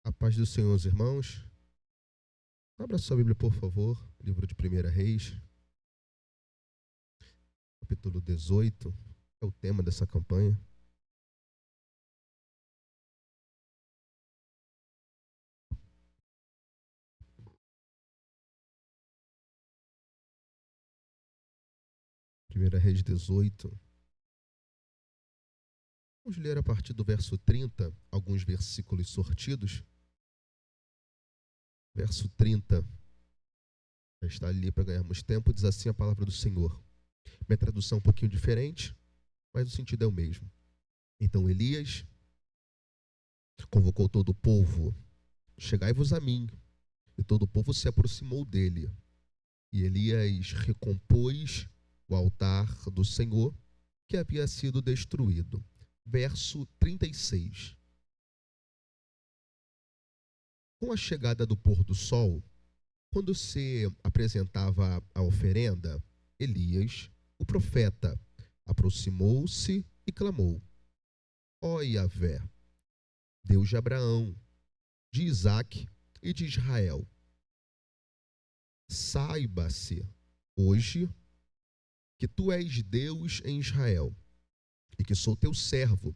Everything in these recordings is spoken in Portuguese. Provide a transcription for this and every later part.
A paz do Senhor, os irmãos. Abra sua Bíblia, por favor. Livro de 1 Reis, capítulo 18. É o tema dessa campanha. Primeira Reis 18. Vamos ler a partir do verso 30, alguns versículos sortidos. Verso 30. Já está ali para ganharmos tempo. Diz assim a palavra do Senhor. Minha tradução é um pouquinho diferente, mas o sentido é o mesmo. Então Elias convocou todo o povo. Chegai-vos a mim. E todo o povo se aproximou dele. E Elias recompôs o altar do Senhor, que havia sido destruído. Verso 36. Com a chegada do pôr do sol, quando se apresentava a oferenda, Elias, o profeta, aproximou-se e clamou: Ó Yahvé, Deus de Abraão, de Isaque e de Israel, saiba-se hoje que tu és Deus em Israel, e que sou teu servo,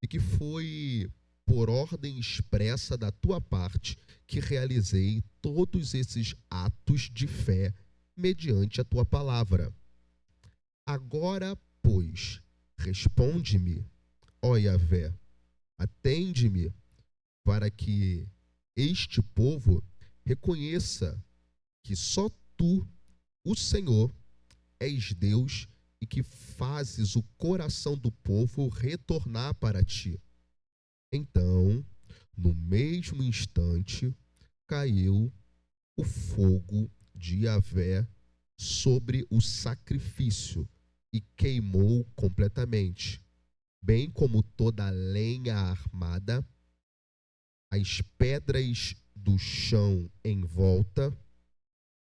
e que foi por ordem expressa da tua parte que realizei todos esses atos de fé mediante a tua palavra. Agora, pois, responde-me, ó Yahvé, atende-me, para que este povo reconheça que só tu, o Senhor, és Deus e que fazes o coração do povo retornar para ti. Então, no mesmo instante, caiu o fogo de Yahvé sobre o sacrifício e queimou completamente, bem como toda a lenha armada, as pedras do chão em volta,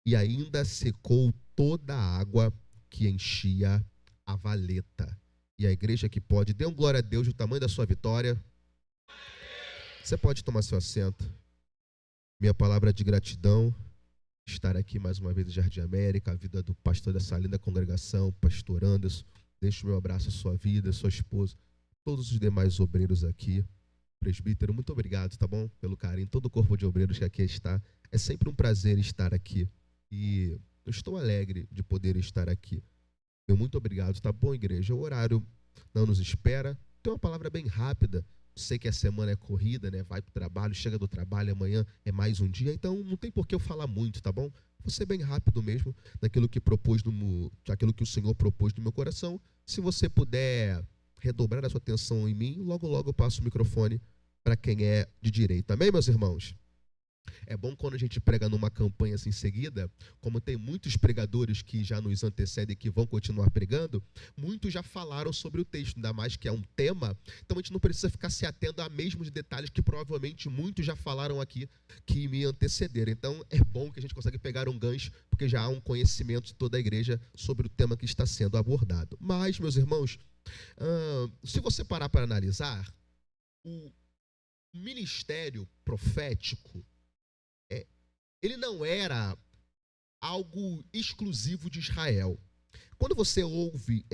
e ainda secou toda a água que enchia a valeta. E a igreja que pode, dê um glória a Deus do tamanho da sua vitória. Você pode tomar seu assento. Minha palavra de gratidão, estar aqui mais uma vez em Jardim América, a vida do pastor dessa linda congregação, pastor Anderson. Deixo o meu abraço à sua vida, à sua esposa, todos os demais obreiros aqui. Presbítero, muito obrigado, tá bom? Pelo carinho, todo o corpo de obreiros que aqui está. É sempre um prazer estar aqui. E eu estou alegre de poder estar aqui. Meu muito obrigado, tá bom, igreja? O horário não nos espera. Tem uma palavra bem rápida. Sei que a semana é corrida, né? Vai para o trabalho, chega do trabalho, amanhã é mais um dia. Então não tem por que eu falar muito, tá bom? Vou ser bem rápido mesmo naquilo que aquilo que o Senhor propôs no meu coração. Se você puder redobrar a sua atenção em mim, logo logo eu passo o microfone para quem é de direito. Amém, meus irmãos? É bom quando a gente prega numa campanha assim em seguida, como tem muitos pregadores que já nos antecedem e que vão continuar pregando, muitos já falaram sobre o texto, ainda mais que é um tema, então a gente não precisa ficar se atendo a mesmos detalhes que provavelmente muitos já falaram aqui que me antecederam. Então é bom que a gente consegue pegar um gancho, porque já há um conhecimento de toda a igreja sobre o tema que está sendo abordado. Mas, meus irmãos, se você parar para analisar, o ministério profético, ele não era algo exclusivo de Israel. Quando você ouve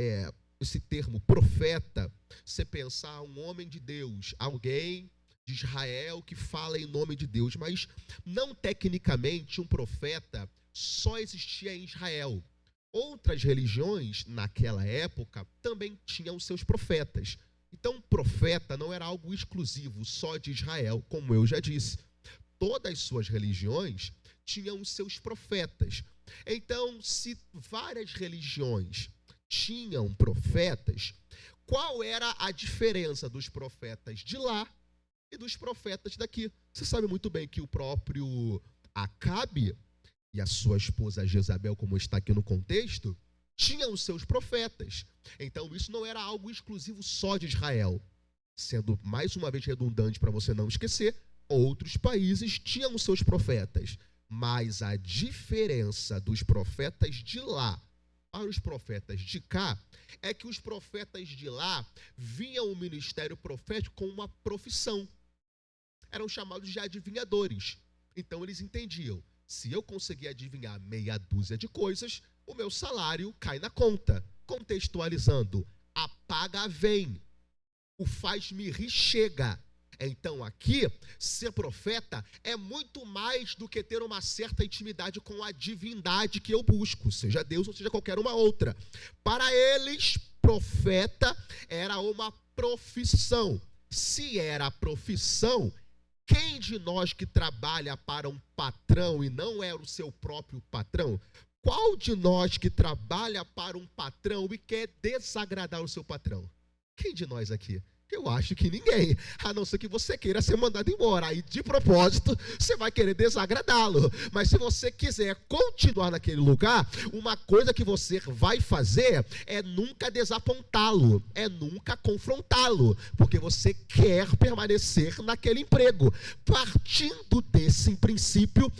esse termo profeta, você pensa um homem de Deus, alguém de Israel que fala em nome de Deus, mas não tecnicamente um profeta só existia em Israel. Outras religiões, naquela época, também tinham seus profetas. Então, profeta não era algo exclusivo só de Israel, como eu já disse. Todas as suas religiões tinham os seus profetas. Então, se várias religiões tinham profetas, qual era a diferença dos profetas de lá e dos profetas daqui? Você sabe muito bem que o próprio Acabe e a sua esposa Jezabel, como está aqui no contexto, tinham os seus profetas. Então, isso não era algo exclusivo só de Israel. Sendo mais uma vez redundante para você não esquecer, outros países tinham seus profetas, mas a diferença dos profetas de lá para os profetas de cá é que os profetas de lá viam o ministério profético como uma profissão. eram chamados de adivinhadores. Então eles entendiam, se eu conseguir adivinhar meia dúzia de coisas, o meu salário cai na conta. Contextualizando, a paga vem, o faz-me rir chega. Então aqui, ser profeta é muito mais do que ter uma certa intimidade com a divindade que eu busco, seja Deus ou seja qualquer uma outra. Para eles, profeta era uma profissão. Se era profissão, quem de nós que trabalha para um patrão e não é o seu próprio patrão, qual de nós que trabalha para um patrão e quer desagradar o seu patrão? Quem de nós aqui? Eu acho que ninguém, a não ser que você queira ser mandado embora. Aí, de propósito, você vai querer desagradá-lo. Mas se você quiser continuar naquele lugar, uma coisa que você vai fazer é nunca desapontá-lo, é nunca confrontá-lo, porque você quer permanecer naquele emprego. Partindo desse princípio,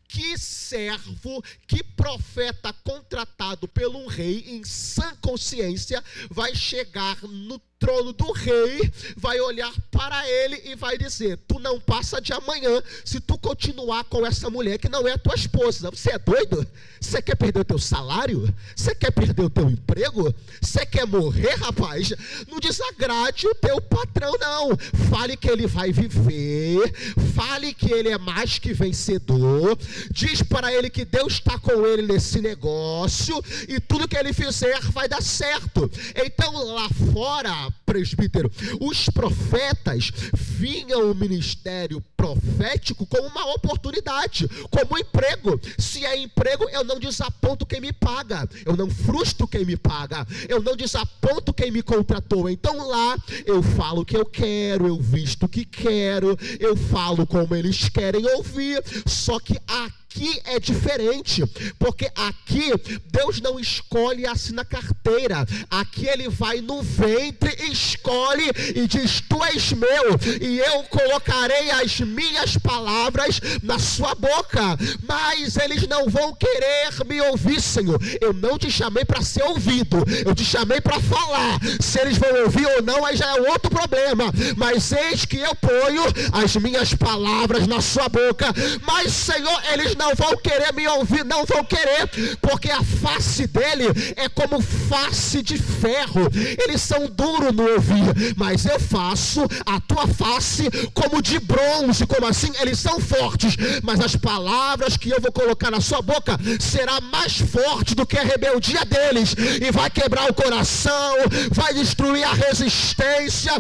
que servo, que profeta contratado por um rei em sã consciência vai chegar no trono do rei, vai olhar para ele e vai dizer: tu não passa de amanhã se tu continuar com essa mulher que não é a tua esposa. Você é doido? Você quer perder o teu salário? Você quer perder o teu emprego? Você quer morrer, rapaz? Não desagrade o teu patrão, não. Fale que ele vai viver, fale que ele é mais que vencedor, diz para ele que Deus está com ele nesse negócio e tudo que ele fizer vai dar certo. Então lá fora, presbítero, os profetas vinham o ministério profético como uma oportunidade, como um emprego. Se é emprego, eu não desaponto quem me paga, eu não frustro quem me paga, eu não desaponto quem me contratou. Então lá eu falo o que eu quero, eu visto o que quero, eu falo como eles querem ouvir. Só que aqui é diferente, porque aqui Deus não escolhe e assina carteira. Aqui ele vai no ventre, escolhe e diz: tu és meu e eu colocarei as minhas palavras na sua boca. Mas eles não vão querer me ouvir, Senhor. Eu não te chamei para ser ouvido, eu te chamei para falar. Se eles vão ouvir ou não, aí já é outro problema. Mas eis que eu ponho as minhas palavras na sua boca. Mas, Senhor, eles não vão querer me ouvir, não vão querer, porque a face dele é como face de ferro. Eles são duros no ouvir, mas eu faço a tua face como de bronze. Como assim? Eles são fortes, mas as palavras que eu vou colocar na sua boca será mais forte do que a rebeldia deles, e vai quebrar o coração, vai destruir a resistência.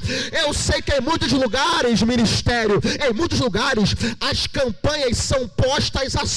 Eu sei que em muitos lugares, ministério, em muitos lugares as campanhas são postas assim.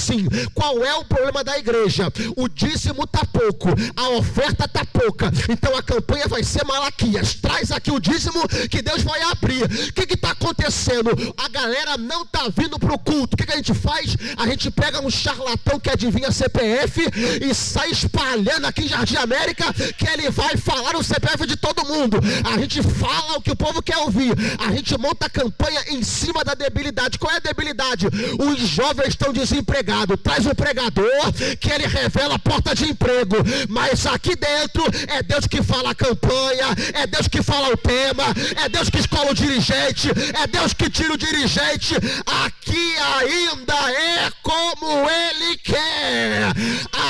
Qual é o problema da igreja? O dízimo está pouco, a oferta está pouca, então a campanha vai ser Malaquias: traz aqui o dízimo que Deus vai abrir. O que está acontecendo? A galera não está vindo para o culto. O que a gente faz? A gente pega um charlatão que adivinha CPF e sai espalhando aqui em Jardim América que ele vai falar o CPF de todo mundo. A gente fala o que o povo quer ouvir, a gente monta a campanha em cima da debilidade. Qual é a debilidade? Os jovens estão desempregados, traz um pregador que ele revela a porta de emprego. Mas aqui dentro é Deus que fala a campanha, é Deus que fala o tema, é Deus que escolhe o dirigente, é Deus que tira o dirigente. Aqui ainda é como ele quer,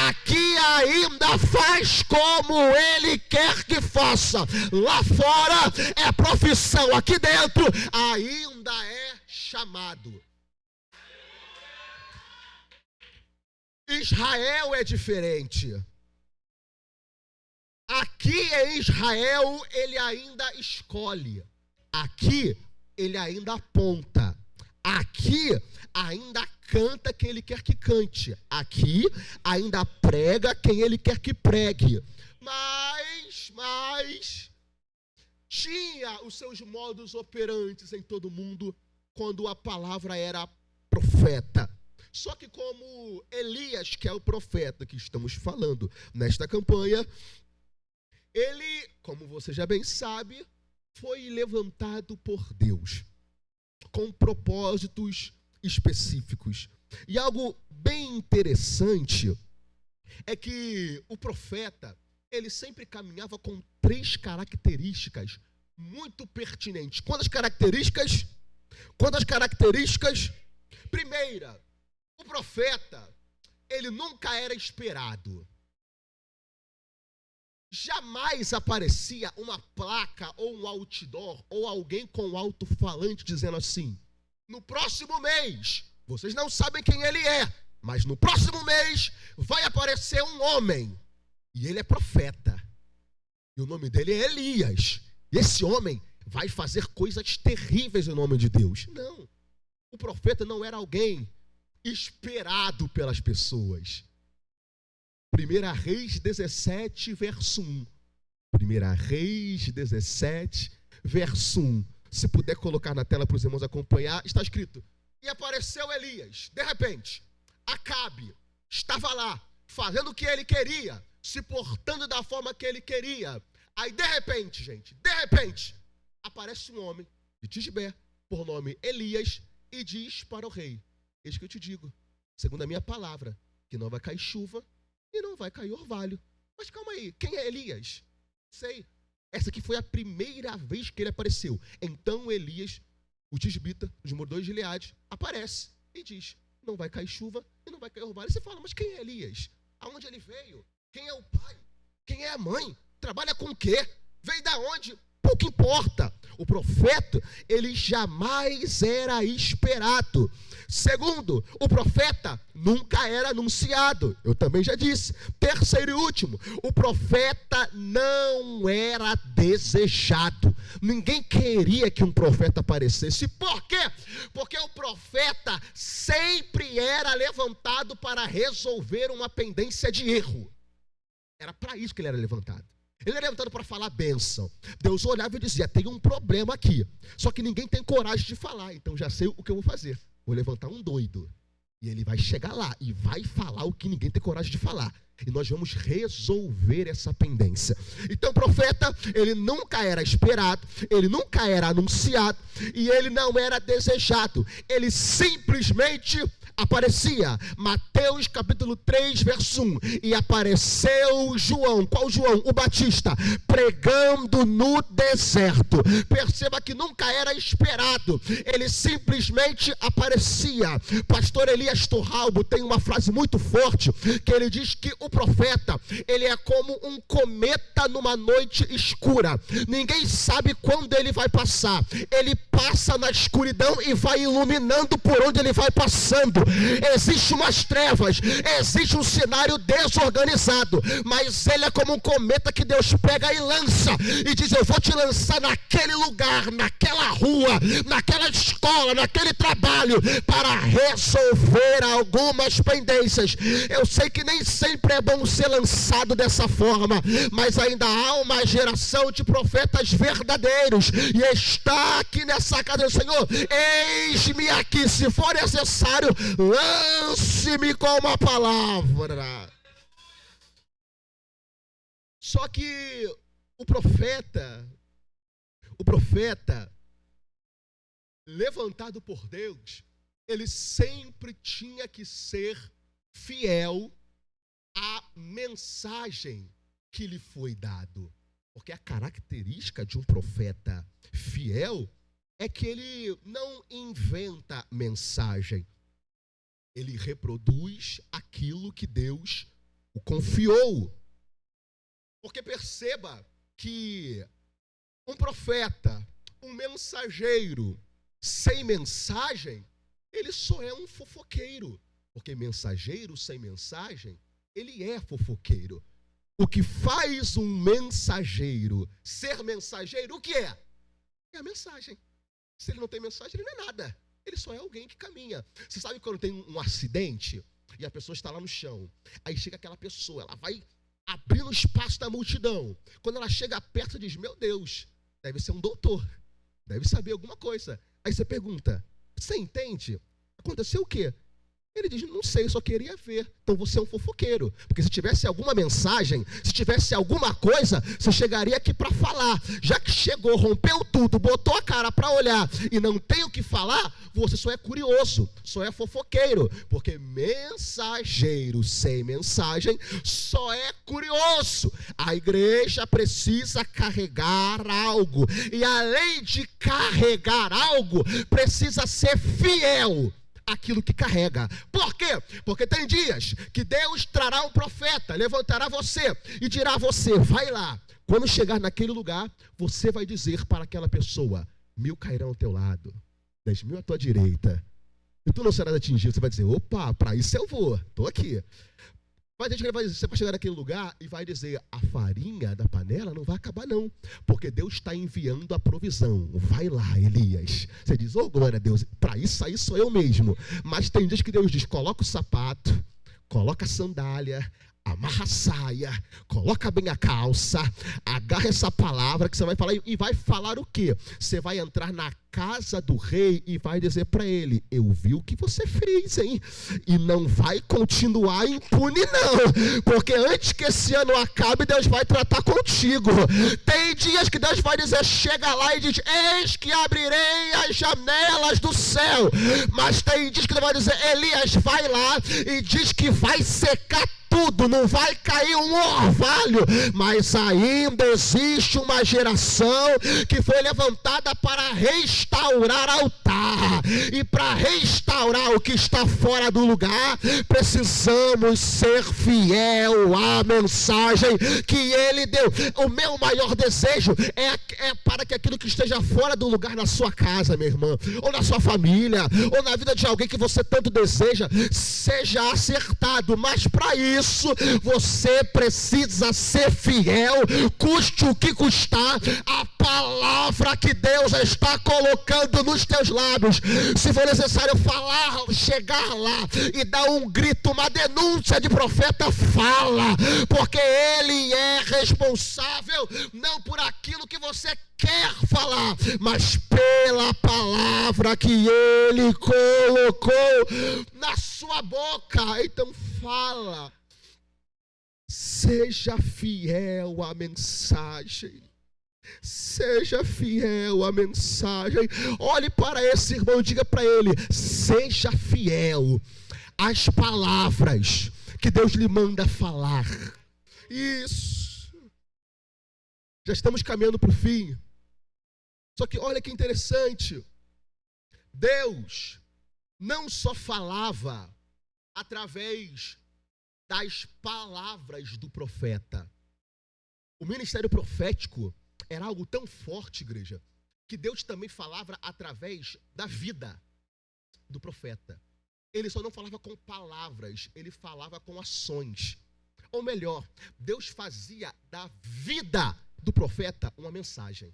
aqui ainda faz como ele quer que faça. Lá fora é profissão, aqui dentro ainda é chamado. Israel é diferente. Aqui em Israel ele ainda escolhe, aqui ele ainda aponta, aqui ainda canta quem ele quer que cante, aqui ainda prega quem ele quer que pregue. Mas tinha os seus modos operantes em todo mundo quando a palavra era profeta. Só que como Elias, que é o profeta que estamos falando nesta campanha, ele, como você já bem sabe, foi levantado por Deus com propósitos específicos. E algo bem interessante é que o profeta, ele sempre caminhava com 3 características muito pertinentes. Quantas características? Quantas características? Primeira, o profeta, ele nunca era esperado. Jamais aparecia uma placa ou um outdoor ou alguém com um alto-falante dizendo assim: no próximo mês, vocês não sabem quem ele é, mas no próximo mês vai aparecer um homem e ele é profeta. E o nome dele é Elias. E esse homem vai fazer coisas terríveis em nome de Deus. Não. O profeta não era alguém esperado pelas pessoas. 1 Reis 17, verso 1. 1 Reis 17, verso 1. Se puder colocar na tela para os irmãos acompanhar, está escrito: e apareceu Elias. De repente, Acabe estava lá, fazendo o que ele queria, se portando da forma que ele queria. Aí, de repente, aparece um homem de Tisbé, por nome Elias, e diz para o rei: eis que eu te digo, segundo a minha palavra, que não vai cair chuva e não vai cair orvalho. Mas calma aí, quem é Elias? Sei. Essa aqui foi a primeira vez que ele apareceu. Então Elias, o tisbita, os moradores de Gileade, aparece e diz: não vai cair chuva e não vai cair orvalho. E você fala: mas quem é Elias? Aonde ele veio? Quem é o pai? Quem é a mãe? Trabalha com o quê? Veio da onde? Pouco importa. O profeta, ele jamais era esperado. Segundo, o profeta nunca era anunciado. Eu também já disse. Terceiro e último, o profeta não era desejado. Ninguém queria que um profeta aparecesse. Por quê? Porque o profeta sempre era levantado para resolver uma pendência de erro. Era para isso que ele era levantado. Ele era levantado para falar bênção. Deus olhava e dizia: tem um problema aqui. Só que ninguém tem coragem de falar. Então já sei o que eu vou fazer. Vou levantar um doido. E ele vai chegar lá e vai falar o que ninguém tem coragem de falar. E nós vamos resolver essa pendência. Então o profeta, ele nunca era esperado, ele nunca era anunciado e ele não era desejado. Ele simplesmente aparecia. Mateus capítulo 3, verso 1. E apareceu João. Qual João? O Batista, pregando no deserto. Perceba que nunca era esperado. Ele simplesmente aparecia. Pastor Elias Torralbo tem uma frase muito forte, que ele diz que o profeta, ele é como um cometa numa noite escura. Ninguém sabe quando ele vai passar. Ele passa na escuridão e vai iluminando por onde ele vai passando. Existem umas trevas, existe um cenário desorganizado, mas ele é como um cometa que Deus pega e lança e diz: eu vou te lançar naquele lugar, naquela rua, naquela escola, naquele trabalho, para resolver algumas pendências. Eu sei que nem sempre é bom ser lançado dessa forma, mas ainda há uma geração de profetas verdadeiros, e está aqui nessa casa do Senhor. Eis-me aqui, se for necessário, lance-me com uma palavra. Só que o profeta levantado por Deus, ele sempre tinha que ser fiel à mensagem que lhe foi dado. Porque a característica de um profeta fiel é que ele não inventa mensagem. Ele reproduz aquilo que Deus o confiou. Porque perceba que um profeta, um mensageiro sem mensagem, ele só é um fofoqueiro. Porque mensageiro sem mensagem, ele é fofoqueiro. O que faz um mensageiro ser mensageiro, o que é? É a mensagem. Se ele não tem mensagem, ele não é nada. Ele só é alguém que caminha. Você sabe quando tem um acidente e a pessoa está lá no chão, aí chega aquela pessoa, ela vai abrindo espaço da multidão. Quando ela chega perto, diz: meu Deus, deve ser um doutor, deve saber alguma coisa. Aí você pergunta: você entende? Aconteceu o quê? Ele diz, não sei, eu só queria ver. Então você é um fofoqueiro. Porque se tivesse alguma mensagem, se tivesse alguma coisa, você chegaria aqui para falar. Já que chegou, rompeu tudo, botou a cara para olhar e não tem o que falar, você só é curioso, só é fofoqueiro. Porque mensageiro sem mensagem só é curioso. A igreja precisa carregar algo. E além de carregar algo, precisa ser fiel aquilo que carrega. Por quê? Porque tem dias que Deus trará um profeta, levantará você e dirá a você, vai lá. Quando chegar naquele lugar, você vai dizer para aquela pessoa, 1000 cairão ao teu lado, 10.000 à tua direita, e tu não serás atingido. Você vai dizer, opa, para isso eu vou, estou aqui. Mas você vai chegar naquele lugar e vai dizer, a farinha da panela não vai acabar não, porque Deus está enviando a provisão. Vai lá, Elias. Você diz, glória a Deus, para isso aí sou eu mesmo. Mas tem dias que Deus diz, coloca o sapato, coloca a sandália, amarra a saia, coloca bem a calça, agarra essa palavra que você vai falar. E vai falar o quê? Você vai entrar na casa do rei e vai dizer para ele, eu vi o que você fez, hein? E não vai continuar impune não, porque antes que esse ano acabe, Deus vai tratar contigo. Tem dias que Deus vai dizer, chega lá e diz, eis que abrirei as janelas do céu. Mas tem dias que Deus vai dizer, Elias, vai lá e diz que vai secar tudo, não vai cair um orvalho, mas ainda existe uma geração que foi levantada para restaurar altar, e para restaurar o que está fora do lugar, precisamos ser fiel à mensagem que ele deu. O meu maior desejo é para que aquilo que esteja fora do lugar na sua casa, minha irmã, ou na sua família, ou na vida de alguém que você tanto deseja, seja acertado, mas para isso você precisa ser fiel, custe o que custar, a palavra que Deus está colocando nos teus lábios. Se for necessário falar, chegar lá e dar um grito, uma denúncia de profeta, fala, porque ele é responsável não por aquilo que você quer falar, mas pela palavra que ele colocou na sua boca. Então fala. Seja fiel à mensagem. Seja fiel à mensagem. Olhe para esse irmão e diga para ele, seja fiel às palavras que Deus lhe manda falar. Isso. Já estamos caminhando para o fim. Só que olha que interessante. Deus não só falava através das palavras do profeta. O ministério profético era algo tão forte, igreja, que Deus também falava através da vida do profeta. Ele só não falava com palavras, ele falava com ações. Ou melhor, Deus fazia da vida do profeta uma mensagem.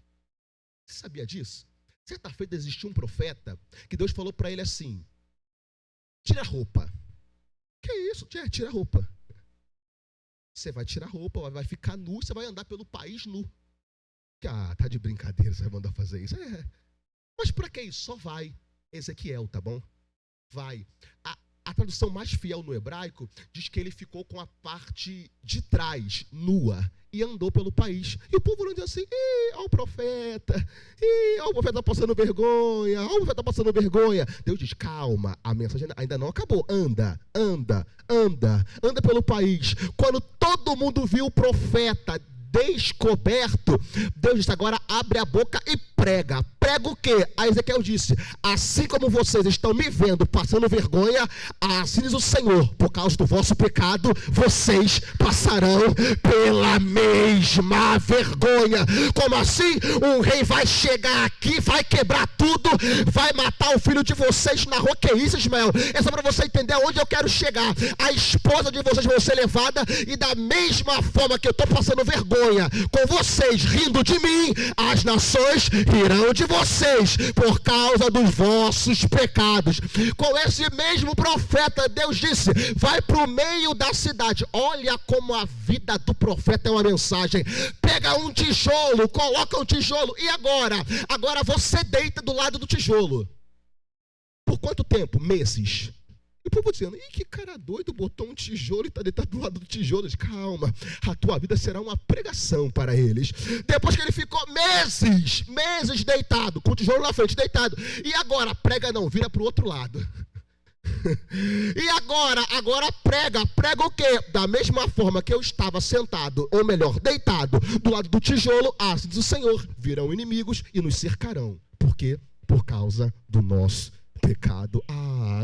Você sabia disso? Certa feita existiu um profeta que Deus falou para ele assim, tira a roupa. Que isso? Tira a roupa. Você vai tirar a roupa, vai ficar nu, você vai andar pelo país nu. Tá de brincadeira, você vai mandar fazer isso. Mas para que isso? Só vai. Ezequiel, tá bom? Vai. A tradução mais fiel no hebraico diz que ele ficou com a parte de trás, nua, e andou pelo país. E o povo não diz assim, olha o profeta está passando vergonha, olha o profeta está passando vergonha. Deus diz, calma, a mensagem ainda não acabou. Anda pelo país. Quando todo mundo viu o profeta descoberto, Deus disse, agora abre a boca e prega. Prega o quê? A Ezequiel disse, assim como vocês estão me vendo passando vergonha, assim diz o Senhor, por causa do vosso pecado, vocês passarão pela mesma vergonha. Como assim? Um rei vai chegar aqui, vai quebrar tudo, vai matar o filho de vocês na rua. Que isso, Ismael? É só para você entender aonde eu quero chegar. A esposa de vocês vai ser levada, e da mesma forma que eu estou passando vergonha com vocês rindo de mim, as nações rirão de vocês por causa dos vossos pecados. Com esse mesmo profeta, Deus disse, vai para o meio da cidade. Olha como a vida do profeta é uma mensagem. Pega um tijolo, coloca um tijolo, e agora você deita do lado do tijolo. Por quanto tempo? Meses. o povo dizendo, que cara doido, botou um tijolo e está deitado do lado do tijolo. Calma, a tua vida será uma pregação para eles. Depois que ele ficou meses deitado, com o tijolo na frente, deitado. E agora, prega não, vira para o outro lado. E agora prega o quê? Da mesma forma que eu estava sentado, ou melhor, deitado, do lado do tijolo, diz o Senhor, virão inimigos e nos cercarão. Por quê? Por causa do nosso pecado.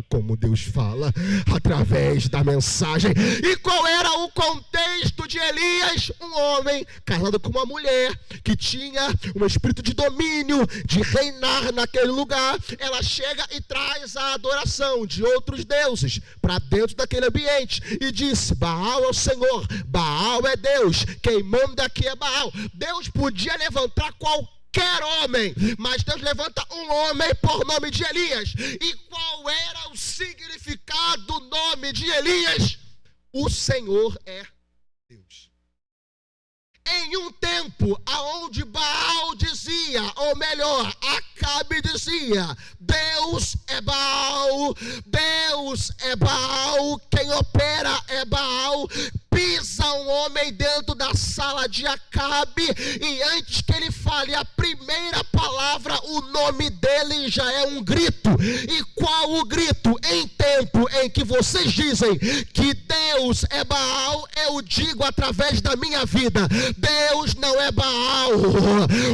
Como Deus fala através da mensagem. E qual era o contexto de Elias? Um homem casado com uma mulher que tinha um espírito de domínio, de reinar naquele lugar. Ela chega e traz a adoração de outros deuses para dentro daquele ambiente e disse: Baal é o Senhor, Baal é Deus, quem manda aqui é Baal. Deus podia levantar qualquer homem, mas Deus levanta um homem por nome de Elias. E qual era o significado do nome de Elias? O Senhor é Deus. Em um tempo aonde Baal dizia, ou melhor, Acabe dizia, Deus é Baal, Deus é Baal, quem opera é Baal. Pisa um homem dentro da sala de Acabe e antes que ele fale a primeira palavra, o nome dele já é um grito. E qual o grito? Em tempo em que vocês dizem que Deus é Baal, eu digo através da minha vida, Deus não é Baal.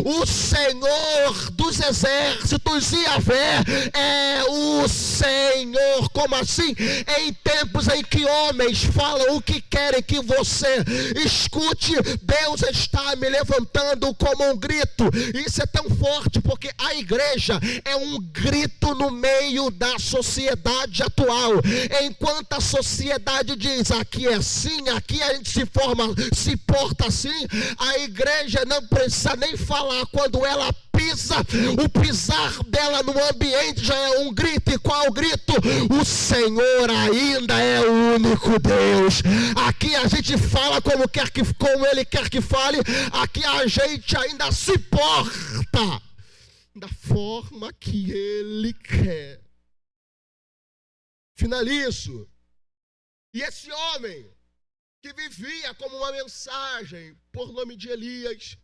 O Senhor dos exércitos, Yahvé, é o Senhor. Como assim? Em tempos em que homens falam o que querem que você escute, Deus está me levantando como um grito. Isso é tão forte porque a igreja é um grito no meio da sociedade atual. Enquanto a sociedade diz aqui é assim, aqui a gente se porta assim, a igreja não precisa nem falar. Quando ela pisa, o pisar dela no ambiente já é um grito. E qual o grito? O Senhor ainda é o único Deus. Aqui a gente fala como Ele quer que fale. Aqui a gente ainda se porta da forma que Ele quer. Finalizo. E esse homem que vivia como uma mensagem por nome de Elias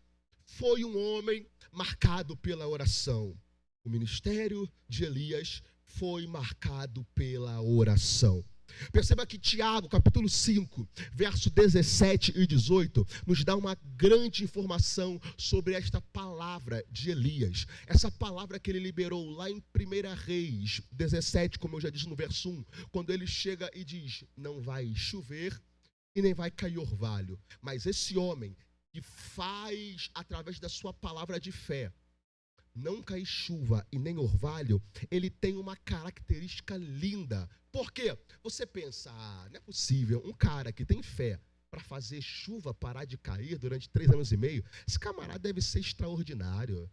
foi um homem marcado pela oração. O ministério de Elias foi marcado pela oração. Perceba que Tiago, capítulo 5, verso 17 e 18, nos dá uma grande informação sobre esta palavra de Elias. Essa palavra que ele liberou lá em 1 Reis 17, como eu já disse no verso 1, quando ele chega e diz, não vai chover e nem vai cair orvalho. Mas esse homem que faz através da sua palavra de fé, não cair chuva e nem orvalho, ele tem uma característica linda. Por quê? Você pensa, não é possível, um cara que tem fé para fazer chuva parar de cair durante 3 anos e meio, esse camarada deve ser extraordinário.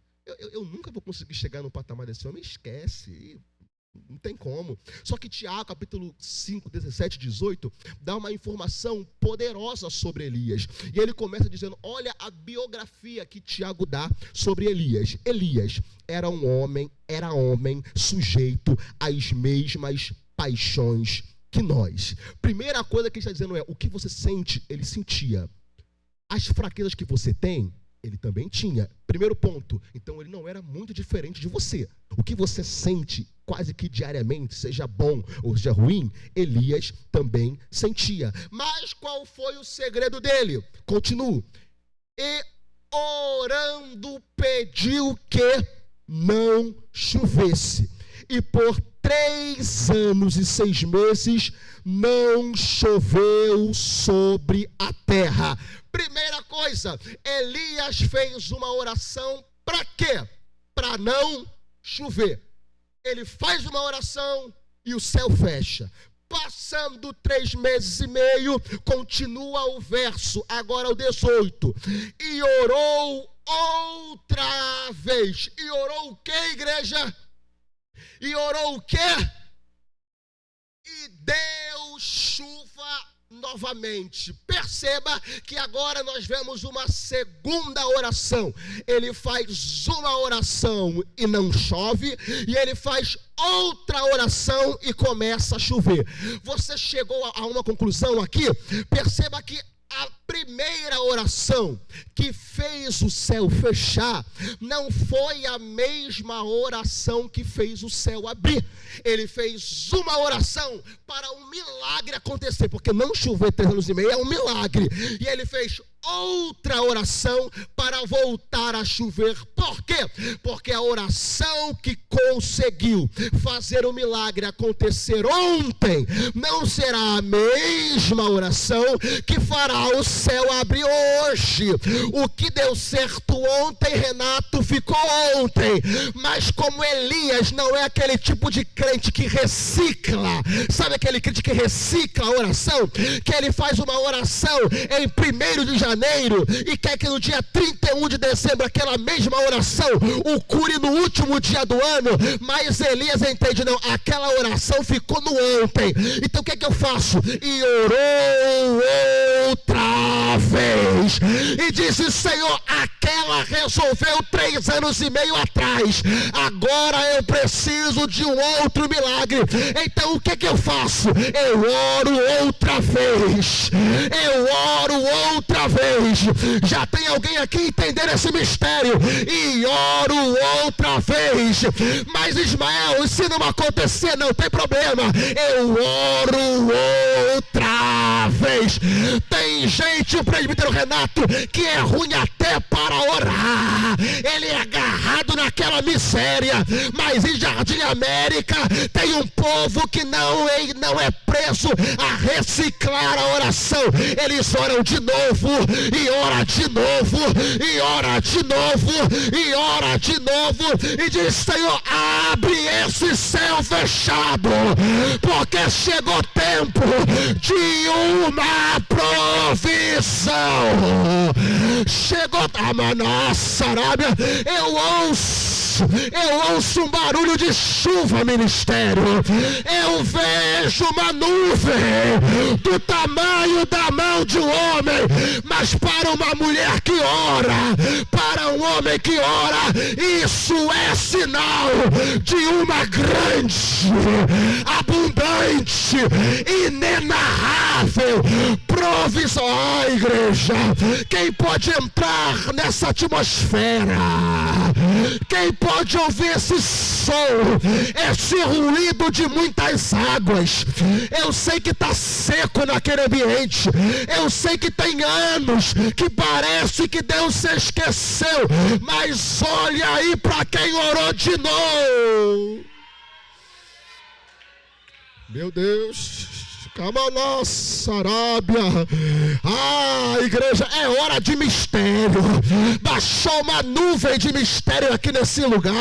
Eu nunca vou conseguir chegar no patamar desse homem, esquece. Não tem como. Só que Tiago, capítulo 5, 17 e 18, dá uma informação poderosa sobre Elias. E ele começa dizendo, olha a biografia que Tiago dá sobre Elias. Elias era homem sujeito às mesmas paixões que nós. Primeira coisa que ele está dizendo é, o que você sente, ele sentia. As fraquezas que você tem, ele também tinha. Primeiro ponto, então ele não era muito diferente de você. O que você sente quase que diariamente, seja bom ou seja ruim, Elias também sentia. Mas qual foi o segredo dele? Continuo. E orando pediu que não chovesse. E por 3 anos e 6 meses não choveu sobre a terra. Primeira coisa, Elias fez uma oração para quê? Para não chover. Ele faz uma oração e o céu fecha. Passando 3 meses e meio, continua o verso, agora o 18. E orou outra vez. E orou o quê, igreja? E orou o quê? E deu chuva novamente. Perceba que agora nós vemos uma segunda oração. Ele faz uma oração e não chove, e ele faz outra oração e começa a chover. Você chegou a uma conclusão aqui? Perceba que a primeira oração que fez o céu fechar não foi a mesma oração que fez o céu abrir. Ele fez uma oração para um milagre acontecer, porque não chover 3 anos e meio é um milagre. E ele fez outra oração para voltar a chover. Por quê? Porque a oração que conseguiu fazer o milagre acontecer ontem não será a mesma oração que fará o céu abrir hoje. O que deu certo ontem, Renato, ficou ontem. Mas como Elias não é aquele tipo de crente que recicla, sabe aquele crente que recicla a oração? Que ele faz uma oração em 1º de janeiro e quer que no dia 31 de dezembro aquela mesma oração o cure no último dia do ano. Mas Elias entende, não, aquela oração ficou no ontem. Então o que é que eu faço? E orou outra vez e disse: Senhor, aquela resolveu 3 anos e meio atrás, agora eu preciso de um outro milagre. Então o que é que eu faço? Eu oro outra vez. Eu oro outra vez. Já tem alguém aqui entendendo esse mistério? E oro outra vez. Mas Ismael, se não acontecer, não tem problema, eu oro outra vez. Tem gente, o presbítero Renato, que é ruim até para orar. Ele é agarrado naquela miséria. Mas em Jardim América tem um povo que não é preso a reciclar a oração. Eles oram de novo, e ora de novo, e ora de novo, e ora de novo, e diz: Senhor, abre esse céu fechado, porque chegou o tempo de uma provisão. Chegou a Manassés, Arábia. Eu ouço um barulho de chuva, ministério. Eu vejo uma nuvem do tamanho da mão de um homem, mas para uma mulher que ora, para um homem que ora, isso é sinal de uma grande, abundante, inenarrável provisão. Oh, igreja, quem pode entrar nessa atmosfera? Quem pode ouvir esse som, esse ruído de muitas águas? Eu sei que está seco naquele ambiente. Eu sei que tem anos que parece que Deus se esqueceu. Mas olha aí para quem orou de novo. Meu Deus. Calma, nossa Arábia. Igreja, é hora de mistério. Baixou uma nuvem de mistério aqui nesse lugar.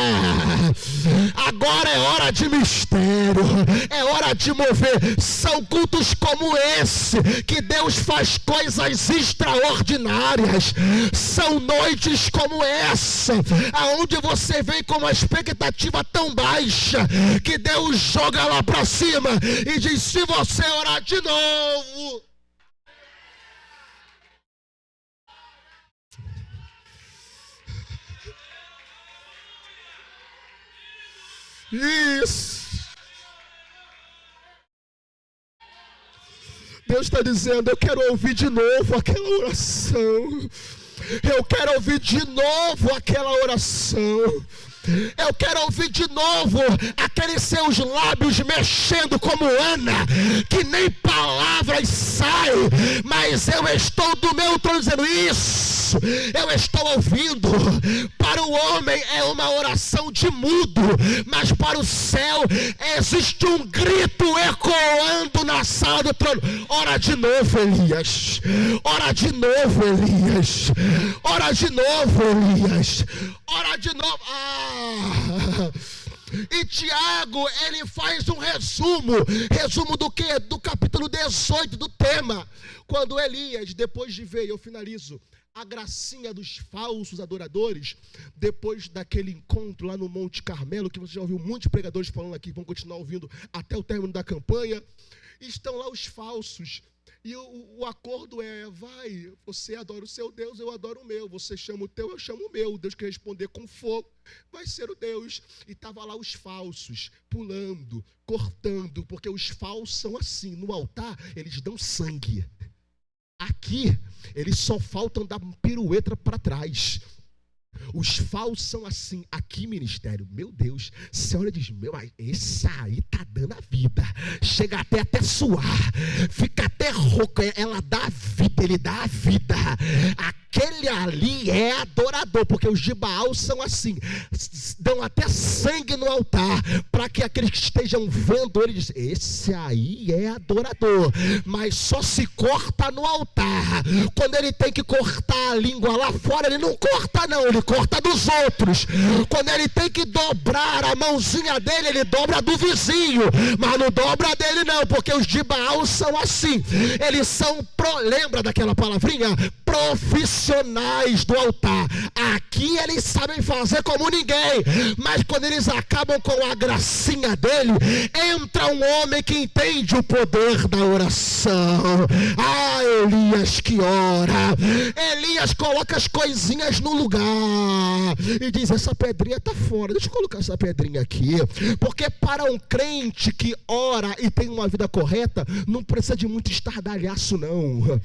Agora é hora de mistério. É hora de mover. São cultos como esse que Deus faz coisas extraordinárias. São noites como essa, aonde você vem com uma expectativa tão baixa que Deus joga lá para cima e diz: se você orar de novo, isso, Deus está dizendo: eu quero ouvir de novo aquela oração. Eu quero ouvir de novo aquela oração. Eu quero ouvir de novo aqueles seus lábios mexendo como Ana, que nem palavras saem, mas eu estou do meu trono dizendo: isso, eu estou ouvindo. Para o homem é uma oração de mudo, mas para o céu existe um grito ecoando na sala do trono. Ora de novo, Elias. Ora de novo, Elias. Ora de novo, Elias. Ora de novo. E Tiago, ele faz um resumo do que? Do capítulo 18 do tema. Quando Elias, depois de ver, eu finalizo, a gracinha dos falsos adoradores, depois daquele encontro lá no Monte Carmelo, que você já ouviu muitos pregadores falando aqui, vão continuar ouvindo até o término da campanha. Estão lá os falsos E o acordo é, vai, você adora o seu Deus, eu adoro o meu. Você chama o teu, eu chamo o meu. O Deus que responder com fogo vai ser o Deus. E estavam lá os falsos, pulando, cortando, porque os falsos são assim, no altar eles dão sangue. Aqui, eles só faltam dar pirueta para trás. Os falsos são assim, aqui ministério, meu Deus, você olha e diz, esse aí tá dando a vida, chega até suar, fica até rouco, ela dá a vida, ele dá a vida, aquele ali é adorador, porque os de Baal são assim, dão até sangue no altar, para que aqueles que estejam vendo ele dizem, esse aí é adorador, mas só se corta no altar, quando ele tem que cortar a língua lá fora, ele não corta não, ele corta dos outros. Quando ele tem que dobrar a mãozinha dele, ele dobra do vizinho, mas não dobra dele não, porque os de Baal são assim, eles são, lembra daquela palavrinha? Profissionais do altar. Aqui eles sabem fazer como ninguém, mas quando eles acabam com a gracinha dele, entra um homem que entende o poder da oração. Elias que ora, Elias coloca as coisinhas no lugar e diz, essa pedrinha está fora, deixa eu colocar essa pedrinha aqui, porque para um crente que ora e tem uma vida correta, não precisa de muito estardalhaço não,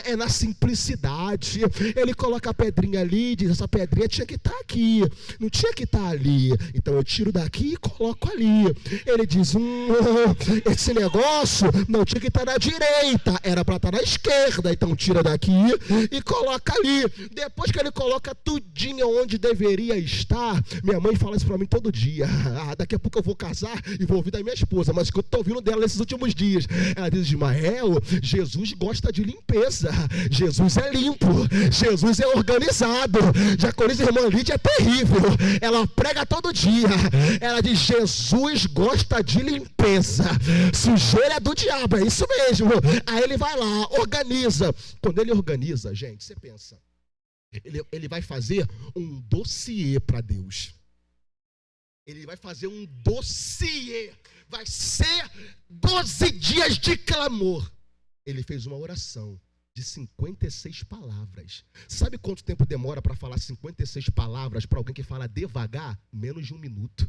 é na simplicidade. Ele coloca a pedrinha ali e diz, essa pedrinha tinha que estar aqui, não tinha que estar ali, então eu tiro daqui e coloco ali. Ele diz, esse negócio não tinha que estar na direita, era para estar na esquerda, então tira daqui e coloca ali. Depois que ele coloca tudinho onde deveria estar, minha mãe fala isso para mim todo dia, daqui a pouco eu vou casar e vou ouvir da minha esposa, mas que eu estou ouvindo dela nesses últimos dias, ela diz, Ismael, Jesus gosta de limpeza, Jesus é limpo, Jesus é organizado. Diaconisa irmã Lídia é terrível, ela prega todo dia, ela diz, Jesus gosta de limpeza, sujeira é do diabo, é isso mesmo. Aí ele vai lá, organiza. Quando ele organiza, gente, você pensa, ele vai fazer um dossiê para Deus. Ele vai fazer um dossiê. Vai ser 12 dias de clamor. Ele fez uma oração de 56 palavras. Sabe quanto tempo demora para falar 56 palavras para alguém que fala devagar? Menos de 1 minuto.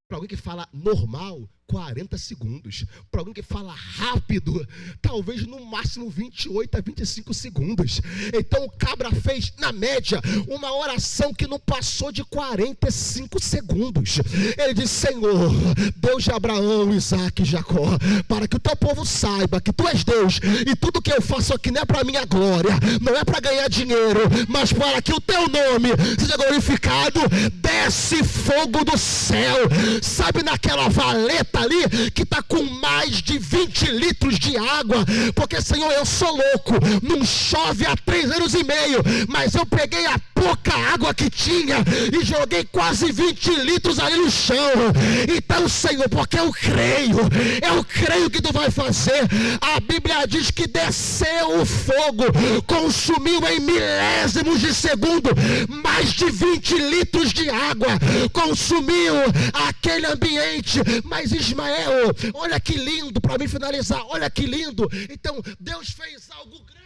Para alguém que fala normal, 40 segundos. Para alguém que fala rápido, talvez no máximo 28 a 25 segundos. Então o cabra fez, na média, uma oração que não passou de 45 segundos. Ele disse, Senhor, Deus de Abraão, Isaac e Jacó, para que o teu povo saiba que tu és Deus e tudo que eu faço aqui não é para minha glória, não é para ganhar dinheiro, mas para que o teu nome seja glorificado. Desce fogo do céu, sabe, naquela valeta ali que está com mais de 20 litros de água, porque Senhor, eu sou louco, não chove há 3 anos e meio, mas eu peguei a pouca água que tinha e joguei quase 20 litros ali no chão. Então, Senhor, porque eu creio que tu vai fazer. A Bíblia diz que desceu o fogo, consumiu em milésimos de segundo mais de 20 litros de água, consumiu aquele ambiente. Mas Ismael, olha que lindo, para mim finalizar, olha que lindo. Então Deus fez algo grande.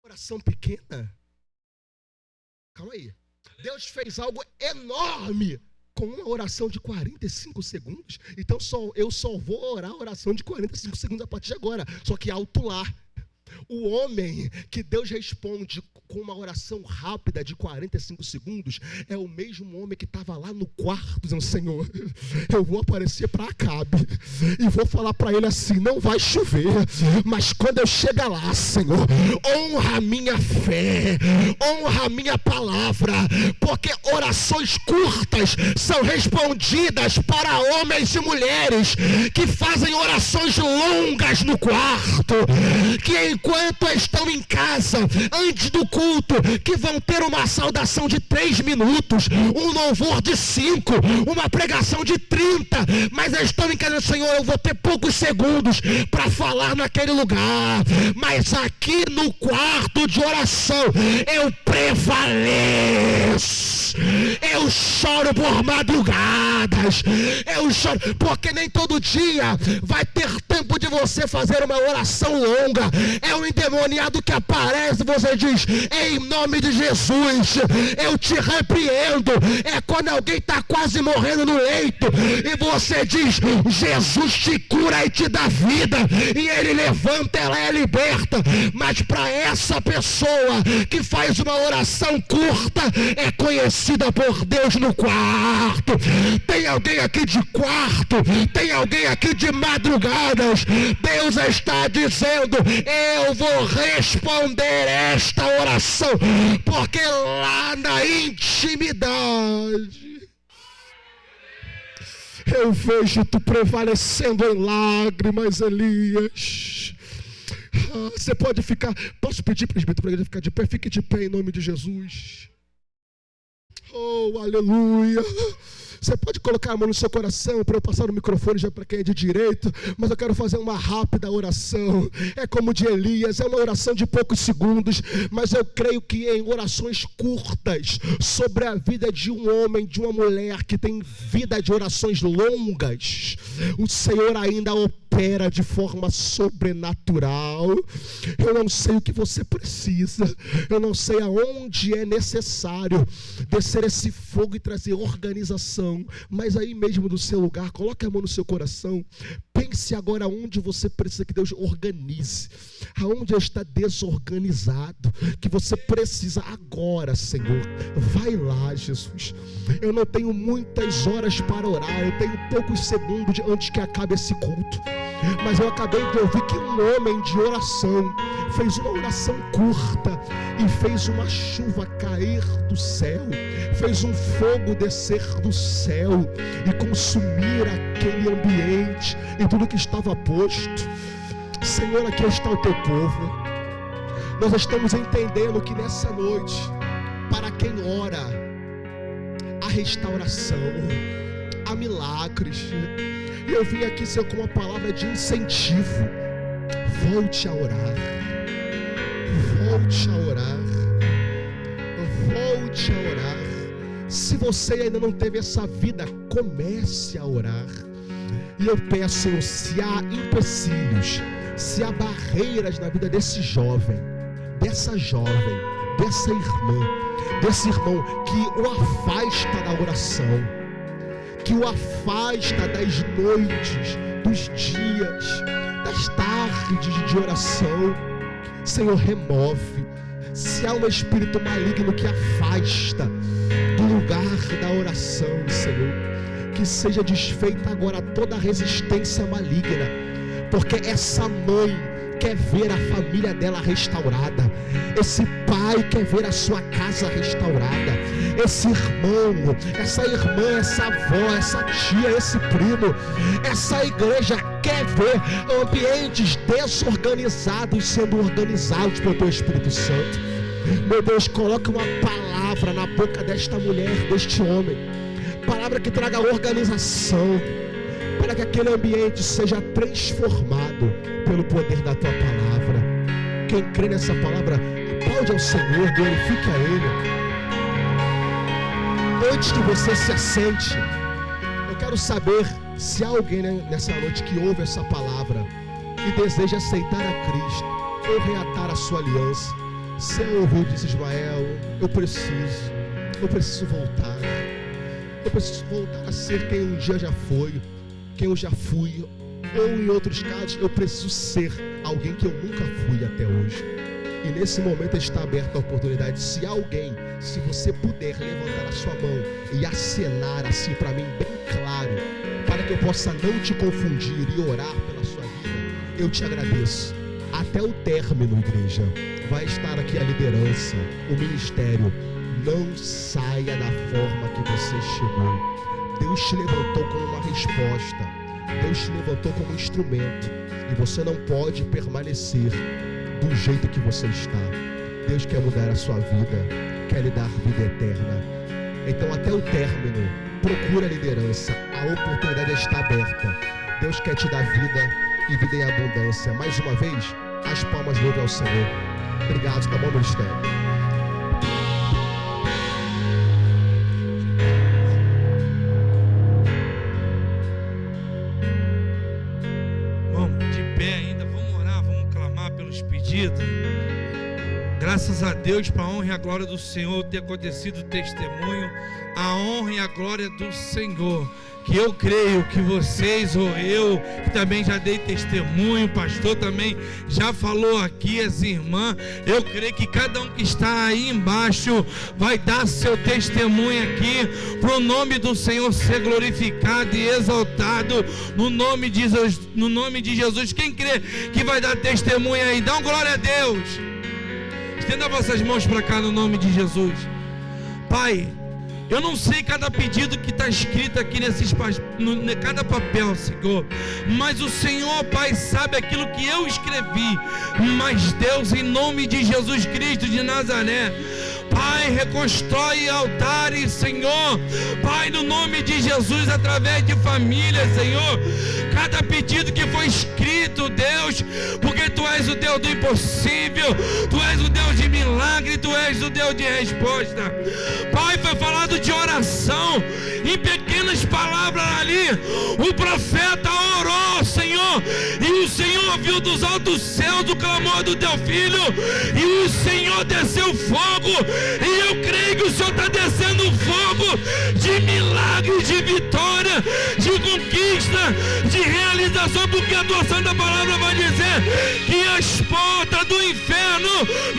Oração pequena, calma aí, Deus fez algo enorme com uma oração de 45 segundos. Então eu só vou orar a oração de 45 segundos a partir de agora, só que alto lá. O homem que Deus responde com uma oração rápida de 45 segundos é o mesmo homem que estava lá no quarto dizendo, Senhor, eu vou aparecer para Acabe e vou falar para ele assim, não vai chover, mas quando eu chegar lá, Senhor, honra a minha fé, honra a minha palavra, porque orações curtas são respondidas para homens e mulheres que fazem orações longas no quarto, que enquanto estão em casa, antes do culto, culto que vão ter uma saudação de 3 minutos, um louvor de 5, uma pregação de 30, mas eles estão encarando, Senhor, eu vou ter poucos segundos para falar naquele lugar, mas aqui no quarto de oração eu prevaleço. Eu choro por madrugadas, eu choro, porque nem todo dia vai ter tempo de você fazer uma oração longa. É um endemoniado que aparece, você diz, em nome de Jesus, eu te repreendo. É quando alguém está quase morrendo no leito, e você diz, Jesus te cura e te dá vida, e ele levanta, ela é liberta. Mas para essa pessoa que faz uma oração curta, é conhecida por Deus no quarto. Tem alguém aqui de quarto, tem alguém aqui de madrugadas. Deus está dizendo, eu vou responder esta oração, porque lá na intimidade eu vejo tu prevalecendo em lágrimas, Elias. Você pode ficar, posso pedir presbítero para ele ficar de pé? Fique de pé em nome de Jesus. Oh, aleluia. Você pode colocar a mão no seu coração para eu passar o microfone já para quem é de direito, mas eu quero fazer uma rápida oração. É como de Elias, é uma oração de poucos segundos, mas eu creio que em orações curtas sobre a vida de um homem, de uma mulher que tem vida de orações longas, o Senhor ainda opera de forma sobrenatural. Eu não sei o que você precisa, eu não sei aonde é necessário descer esse fogo e trazer organização, mas aí mesmo do seu lugar, coloque a mão no seu coração, pense agora onde você precisa que Deus organize, aonde está desorganizado, que você precisa agora, Senhor. Vai lá, Jesus. Eu não tenho muitas horas para orar, eu tenho poucos segundos antes que acabe esse culto, mas eu acabei de ouvir que um homem de oração fez uma oração curta e fez uma chuva cair do céu, fez um fogo descer do céu e consumir aquele ambiente e tudo que estava posto. Senhor, aqui está o teu povo. Nós estamos entendendo que nessa noite, para quem ora, há restauração, há milagres. E eu vim aqui, Senhor, com uma palavra de incentivo. Volte a orar. Volte a orar. Volte a orar. Se você ainda não teve essa vida, comece a orar. E eu peço, Senhor, se há empecilhos, se há barreiras na vida desse jovem, dessa jovem, dessa irmã, desse irmão que o afasta da oração, que o afasta das noites, dos dias, das tardes de oração, Senhor, remove. Se há um espírito maligno que afasta do lugar da oração, Senhor, que seja desfeita agora toda a resistência maligna, porque essa mãe quer ver a família dela restaurada, esse pai quer ver a sua casa restaurada, esse irmão, essa irmã, essa avó, essa tia, esse primo, essa igreja quer ver ambientes desorganizados sendo organizados pelo teu Espírito Santo. Meu Deus, coloque uma palavra na boca desta mulher, deste homem, palavra que traga organização, para que aquele ambiente seja transformado pelo poder da tua palavra. Quem crê nessa palavra, aplaude ao Senhor, glorifique a Ele. Antes que você se assente, eu quero saber se há alguém nessa noite que ouve essa palavra e deseja aceitar a Cristo ou reatar a sua aliança. Você ouviu, disse Ismael, eu preciso voltar. Eu preciso voltar a ser quem um dia já foi, quem eu já fui, ou em outros casos, eu preciso ser alguém que eu nunca fui até hoje. E nesse momento está aberta a oportunidade. Se alguém, se você puder levantar a sua mão e acenar assim para mim bem claro, para que eu possa não te confundir e orar pela sua vida, eu te agradeço. Até o término, igreja, vai estar aqui a liderança, o ministério. Não saia da forma que você chegou. Deus te levantou como uma resposta, Deus te levantou como instrumento, e você não pode permanecer do jeito que você está. Deus quer mudar a sua vida, quer lhe dar vida eterna. Então, até o término, procura a liderança. A oportunidade está aberta. Deus quer te dar vida e vida em abundância. Mais uma vez, as palmas louve ao Senhor. Obrigado, tá bom, ministério? Graças a Deus, para a honra e a glória do Senhor, ter acontecido o testemunho, a honra e a glória do Senhor, que eu creio que vocês ou eu, que também já dei testemunho, o pastor também já falou aqui, as irmãs, eu creio que cada um que está aí embaixo vai dar seu testemunho aqui, para o nome do Senhor ser glorificado e exaltado, no nome de Jesus. Quem crê que vai dar testemunho aí, dá uma glória a Deus. Estenda vossas mãos para cá no nome de Jesus. Pai, eu não sei cada pedido que está escrito aqui cada papel, Senhor, mas o Senhor, Pai, sabe aquilo que eu escrevi. Mas Deus, em nome de Jesus Cristo de Nazaré, Pai, reconstrói altares, Senhor, Pai, no nome de Jesus, através de família, Senhor, cada pedido que foi escrito, Deus, porque Tu és o Deus do impossível, Tu és o Deus de milagre, Tu és o Deus de resposta. Pai, foi falado de oração, em pequenas palavras ali, o profeta orou, Senhor, e o Senhor ouviu dos altos céus o clamor do Teu Filho, e o Senhor desceu fogo, e eu creio que o Senhor está descendo fogo de milagre, de vitória, de conquista, de realização, porque a tua santa palavra vai dizer que as portas do inferno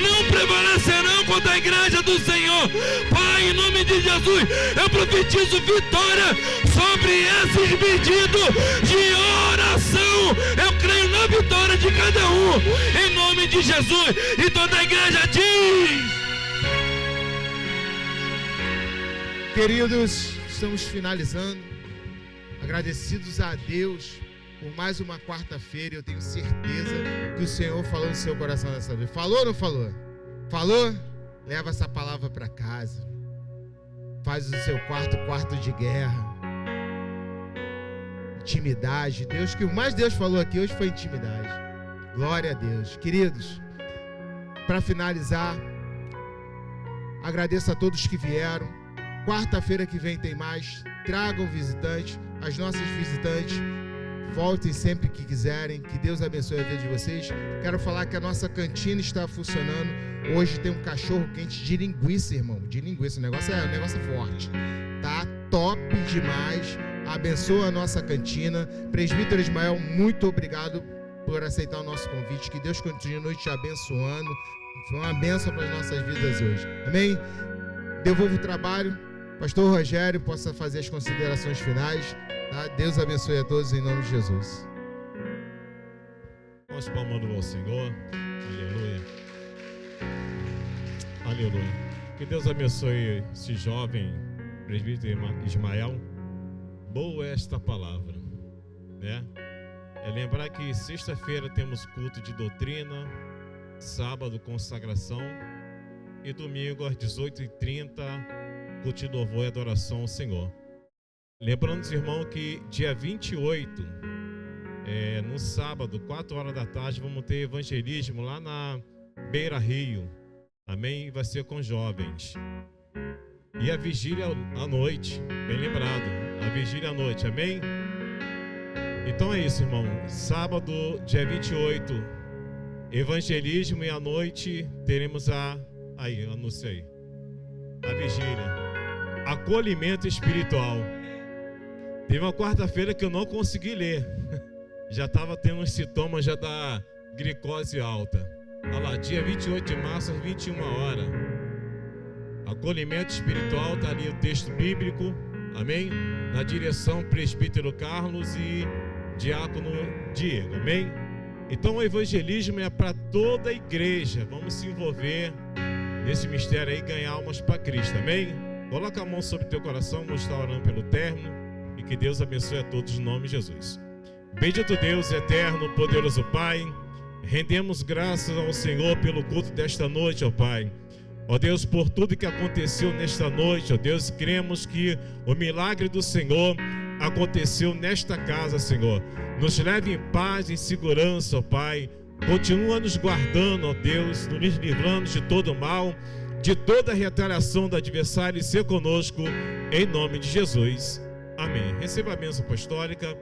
não prevalecerão contra a igreja do Senhor. Pai, em nome de Jesus, eu profetizo vitória sobre esses pedidos de oração. Eu creio na vitória de cada um, em nome de Jesus. E toda a igreja diz: queridos, estamos finalizando, agradecidos a Deus por mais uma quarta-feira. Eu tenho certeza que o Senhor falou no seu coração dessa vez. Falou ou não falou? Falou? Leva essa palavra para casa. Faz o seu quarto de guerra. Intimidade. Deus, que o mais Deus falou aqui hoje foi intimidade. Glória a Deus. Queridos, para finalizar, agradeço a todos que vieram. Quarta-feira que vem tem mais. Tragam visitantes. As nossas visitantes voltem sempre que quiserem. Que Deus abençoe a vida de vocês. Quero falar que a nossa cantina está funcionando. Hoje tem um cachorro quente de linguiça, irmão. De linguiça. O negócio é forte. Tá top demais. Abençoa a nossa cantina. Presbítero Ismael, muito obrigado por aceitar o nosso convite. Que Deus continue te abençoando. Foi uma bênção para as nossas vidas hoje. Amém? Devolvo o trabalho. Pastor Rogério possa fazer as considerações finais. Tá? Deus abençoe a todos em nome de Jesus. Nós palmando ao Senhor. Aleluia. Aleluia. Que Deus abençoe esse jovem presbítero Ismael. Boa esta palavra, né? É lembrar que sexta-feira temos culto de doutrina, sábado consagração e domingo às 18h30 culto de louvor e adoração ao Senhor. Lembrando, irmão, que dia 28, no sábado, 4 horas da tarde, vamos ter evangelismo lá na Beira Rio. Amém? Vai ser com jovens. E a vigília à noite, bem lembrado, a vigília à noite, amém? Então é isso, irmão. Sábado, dia 28, evangelismo, e à noite teremos anunciei, a vigília. Acolhimento espiritual. Teve uma quarta-feira que eu não consegui ler. Já estava tendo uns sintomas já da glicose alta. Olha lá, dia 28 de março, às 21 horas. Acolhimento espiritual, está ali o texto bíblico, amém? Na direção presbítero Carlos e diácono Diego, amém? Então o evangelismo é para toda a igreja. Vamos se envolver nesse mistério aí e ganhar almas para Cristo, amém? Coloca a mão sobre o teu coração, vamos estar orando pelo término, e que Deus abençoe a todos em nome de Jesus. Bendito Deus, eterno, poderoso Pai, Rendemos graças ao Senhor pelo culto desta noite, ó Pai. Ó Deus, por tudo que aconteceu nesta noite, ó Deus, cremos que o milagre do Senhor aconteceu nesta casa, Senhor. Nos leve em paz e em segurança, ó Pai. Continua nos guardando, ó Deus, nos livrando de todo mal, de toda retaliação do adversário, e ser conosco, em nome de Jesus. Amém. Receba a bênção apostólica.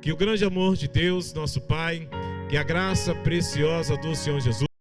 Que o grande amor de Deus, nosso Pai, que a graça preciosa do Senhor Jesus